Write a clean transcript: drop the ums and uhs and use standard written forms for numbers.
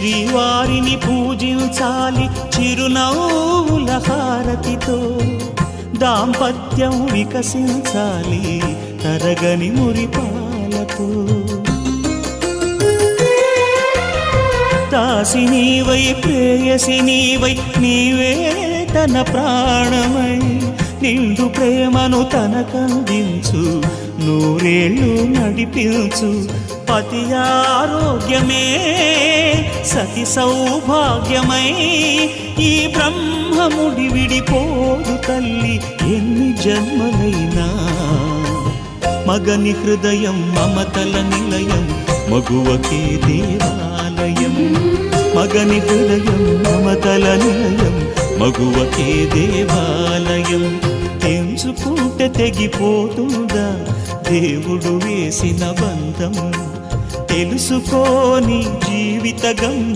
శ్రీవారిని పూజించాలి చిరునవ్వుల హారతితో, దాంపత్యం వికసించాలి తరగని మురిపాలతో. దాసి నీవై ప్రేయసి నీవై నీవే తన ప్రాణమై, నిండు ప్రేమను తనకందించు నూరేళ్ళు నడిపించు. పతి ఆరోగ్యమే సతి సౌభాగ్యమై, ఈ బ్రహ్మముడి విడిపోదు తల్లి ఎన్ని జన్మలైనా. మగని హృదయం మమతల నిలయం, మగువకే దేవాలయం. మగని హృదయం మమతల నిలయం, మగువకే దేవాలయం. తెంచుకుంటే తెగిపోతుందా దేవుడు వేసిన బంధం, తెలుసుకోని జీవిత గంధం.